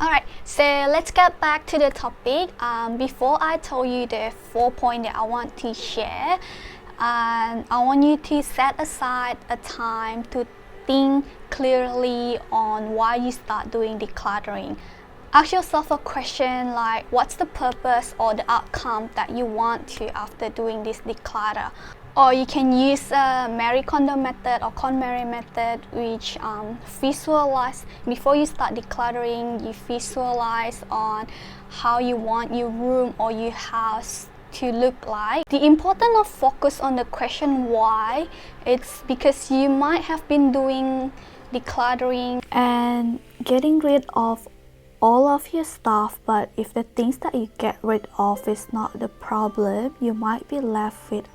Alright, so let's get back to the topic. Before I tell you the 4 points that I want to share, I want you to set aside a time to think clearly on why you start doing decluttering. Ask yourself a question like, what's the purpose or the outcome that you want to after doing this declutter? Or you can use Marie Kondo method or KonMari method, which visualize before you start decluttering. You visualize on how you want your room or your house to look like. The importance of focus on the question why, it's because you might have been doing decluttering and getting rid of all of your stuff, but if the things that you get rid of is not the problem, you might be left with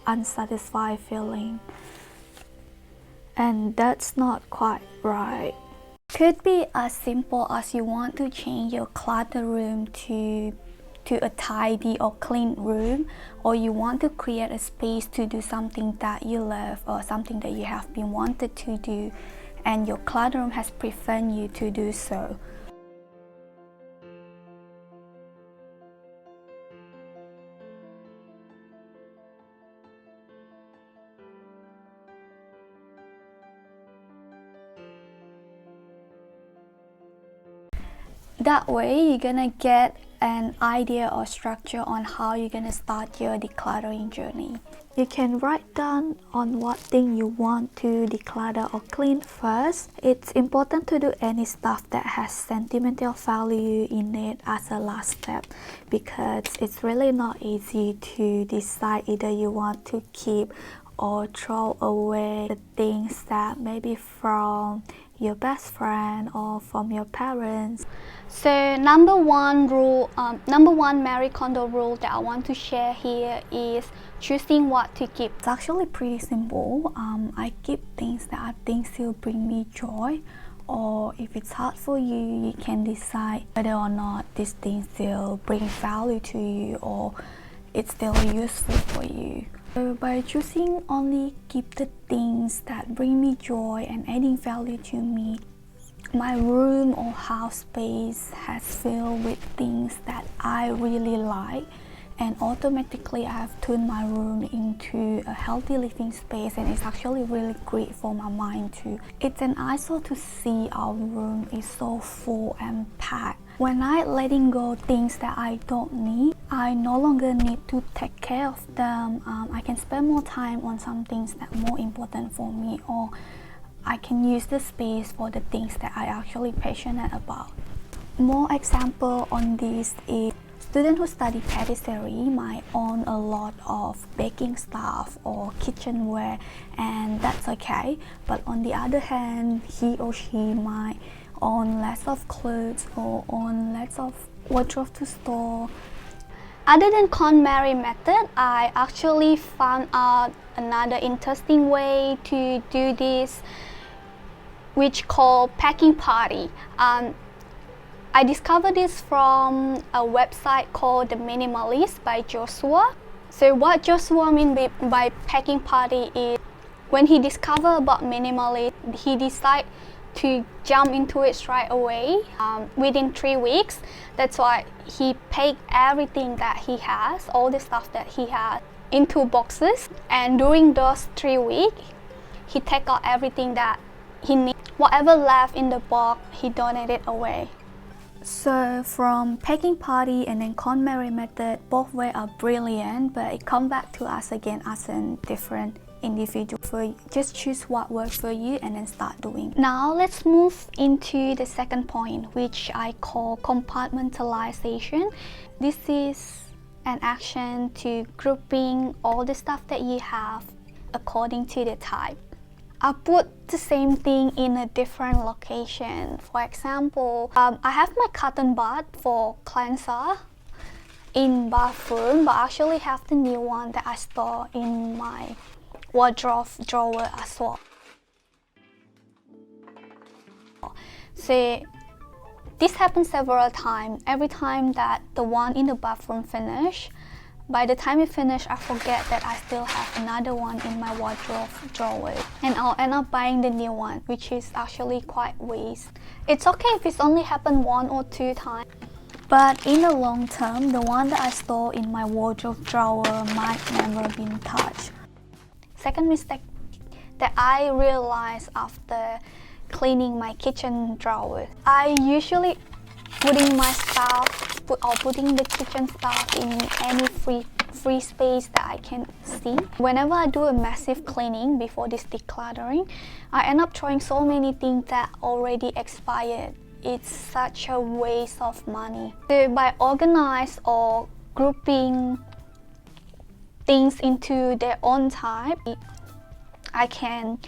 unsatisfied feeling, and that's not quite right. Could be as simple as you want to change your clutter room to a tidy or clean room, or you want to create a space to do something that you love or something that you have been wanted to do and your clutter room has prevented you to do so. That way you're gonna get an idea or structure on how you're gonna start your decluttering journey. You can write down on what thing you want to declutter or clean first. It's important to do any stuff that has sentimental value in it as a last step, because it's really not easy to decide either you want to keep or throw away the things that maybe from your best friend or from your parents. So number one Marie Kondo rule that I want to share here is choosing what to keep. It's actually pretty simple. I keep things that I think still bring me joy, or if it's hard for you, you can decide whether or not this thing still brings value to you or it's still useful for you. So by choosing only keep the things that bring me joy and adding value to me, my room or house space has filled with things that I really like, and automatically I've turned my room into a healthy living space, and it's actually really great for my mind too. It's an eyesore to see our room is so full and packed. When I letting go things that I don't need, I no longer need to take care of them. I can spend more time on some things that are more important for me, or I can use the space for the things that I actually passionate about. More example on this is students who study patisserie might own a lot of baking stuff or kitchenware, and that's okay. But on the other hand, he or she might own less of clothes or own less of wardrobe to store. Other than KonMari method, I actually found out another interesting way to do this, which called packing party. I discovered this from a website called The Minimalist by Joshua. So what Joshua means by packing party is when he discovered about minimalism, he decided to jump into it straight away within 3 weeks. That's why he packed everything that he has, all the stuff that he has, into boxes, and during those 3 weeks he take out everything that he needs. Whatever left in the box, he donated away. So from packing party and then KonMari method, both ways are brilliant, but it comes back to us again as a different individual. So just choose what works for you and then start doing. Now let's move into the second point, which I call compartmentalization. This is an action to grouping all the stuff that you have according to the type. I put the same thing in a different location. For example, I have my cotton bud for cleanser in bathroom, but I actually have the new one that I store in my wardrobe drawer as well. So this happens several times. Every time that the one in the bathroom finish, By the time I finish, I forget that I still have another one in my wardrobe drawer, and I'll end up buying the new one, which is actually quite waste. It's okay if it's only happened 1 or 2 times, but in the long term, the one that I store in my wardrobe drawer might never been touched. Second mistake that I realized after cleaning my kitchen drawer, I usually putting the kitchen stuff in any free space that I can see. Whenever I do a massive cleaning before this decluttering, I end up throwing so many things that already expired. It's such a waste of money. So by organizing or grouping things into their own type, I can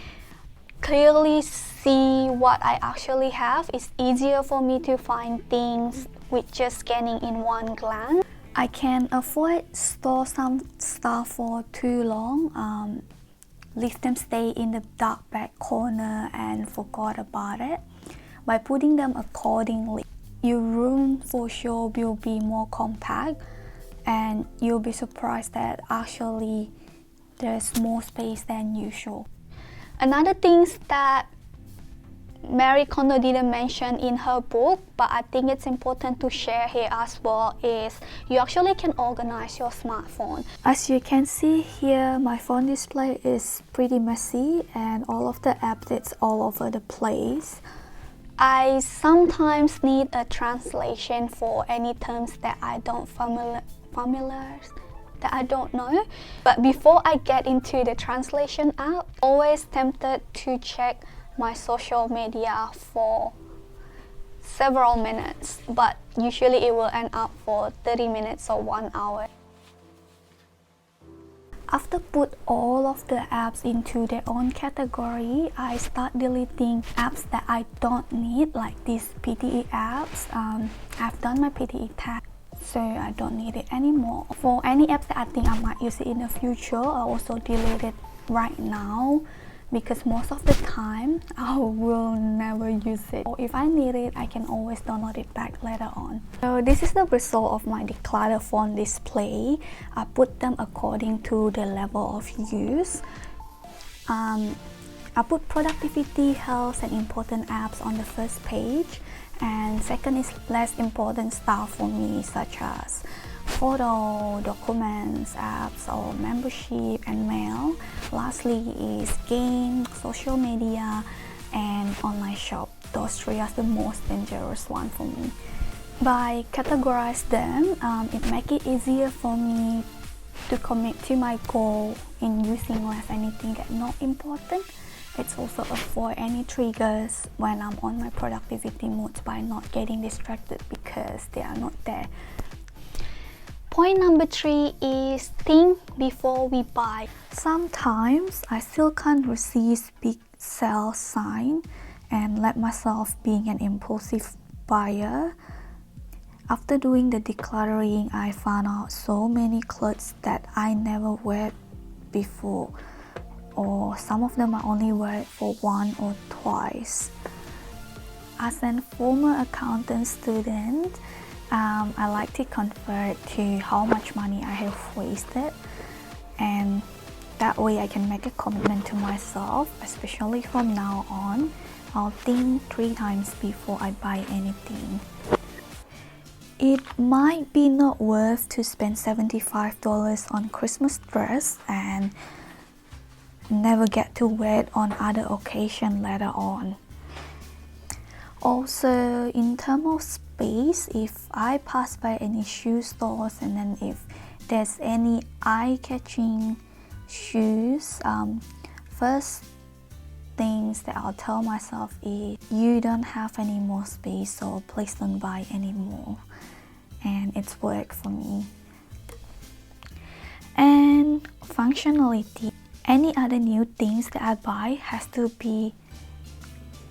clearly see what I actually have. It's easier for me to find things with just scanning in one glance. I can avoid store some stuff for too long, leave them stay in the dark back corner and forgot about it. By putting them accordingly, your room for sure will be more compact, and you'll be surprised that actually there's more space than usual. Another thing that Marie Kondo didn't mention in her book, but I think it's important to share here as well, is you actually can organize your smartphone. As you can see here, my phone display is pretty messy and all of the apps it's all over the place. I sometimes need a translation for any terms that I don't that I don't know. But before I get into the translation app, always tempted to check my social media for several minutes, but usually it will end up for 30 minutes or 1 hour. After put all of the apps into their own category, I start deleting apps that I don't need, like these PTE apps. I've done my PTE tag, so I don't need it anymore. For any apps that I think I might use it in the future, I also delete it right now, because most of the time I will never use it. Or if I need it, I can always download it back later on. So this is the result of my declutter phone display. I put them according to the level of use. I put productivity, health, and important apps on the first page, and second is less important stuff for me, such as photo, documents, apps, or membership and mail. Lastly is games, social media, and online shop. Those 3 are the most dangerous one for me. By categorize them, it makes it easier for me to commit to my goal in using less anything that's not important. It's also avoid any triggers when I'm on my productivity mode by not getting distracted because they are not there. Point number 3 is think before we buy. Sometimes I still can't resist big sell sign and let myself being an impulsive buyer. After doing the decluttering, I found out so many clothes that I never wear before, or some of them I only wear it for 1 or twice. As a former accountant student, I like to convert to how much money I have wasted, and that way I can make a commitment to myself, especially from now on. I'll think 3 times before I buy anything. It might be not worth to spend $75 on Christmas dress and never get to wear it on other occasion later on. Also, in terms of space, if I pass by any shoe stores and then if there's any eye-catching shoes, first things that I'll tell myself is you don't have any more space, so please don't buy anymore. And it's worked for me. And functionality. Any other new things that I buy has to be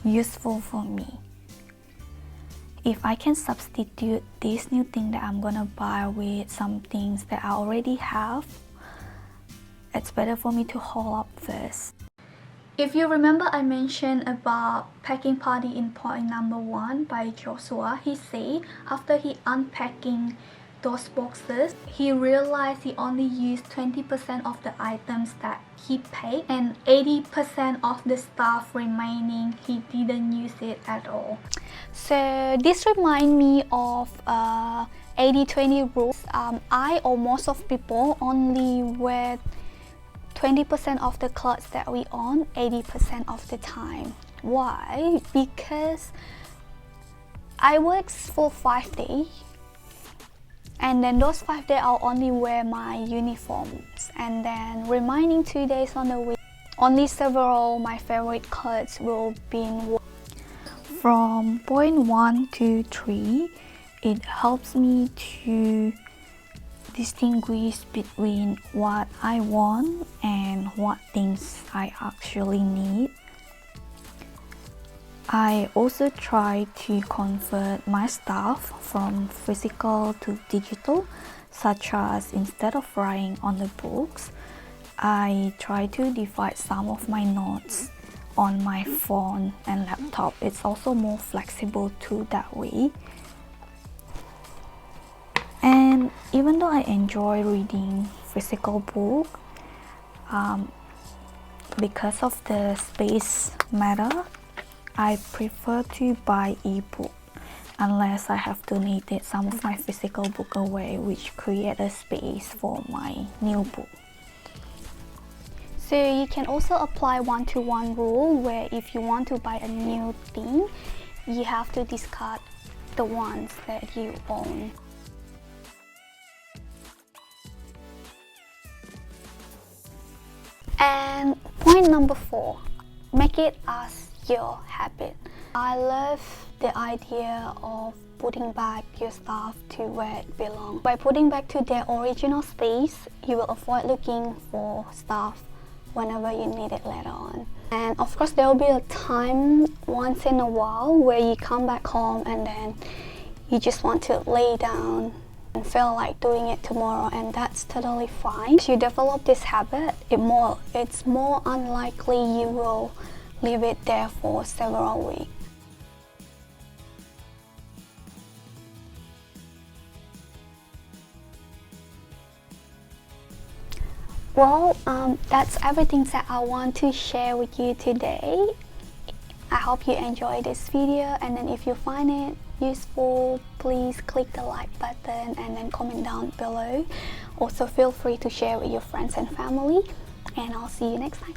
useful for me. If I can substitute this new thing that I'm gonna buy with some things that I already have, it's better for me to haul up first. If you remember, I mentioned about packing party in point number 1 by Joshua. He said after he unpacking those boxes, he realized he only used 20% of the items that he paid, and 80% of the stuff remaining he didn't use it at all. So this reminds me of 80-20 rules. I or most of people only wear 20% of the clothes that we own 80% of the time. Why? Because I work for 5 days, and then those 5 days I'll only wear my uniforms, and then remaining 2 days on the week, only several my favorite clothes will be worn. From point 1 to 3, it helps me to distinguish between what I want and what things I actually need. I also try to convert my stuff from physical to digital, such as instead of writing on the books, I try to divide some of my notes on my phone and laptop. It's also more flexible too that way. And even though I enjoy reading physical book, because of the space matter, I prefer to buy ebook unless I have donated some of my physical book away, which create a space for my new book. So you can also apply 1-to-1 rule, where if you want to buy a new thing, you have to discard the ones that you own. And point number 4, make it as your habit. I love the idea of putting back your stuff to where it belongs. By putting back to their original space, you will avoid looking for stuff whenever you need it later on. And of course, there will be a time once in a while where you come back home and then you just want to lay down and feel like doing it tomorrow, and that's totally fine. If you develop this habit, it's more unlikely you will leave it there for several weeks. Well, that's everything that I want to share with you today. I hope you enjoyed this video, and then if you find it useful, please click the like button and then comment down below. Also feel free to share with your friends and family, and I'll see you next time.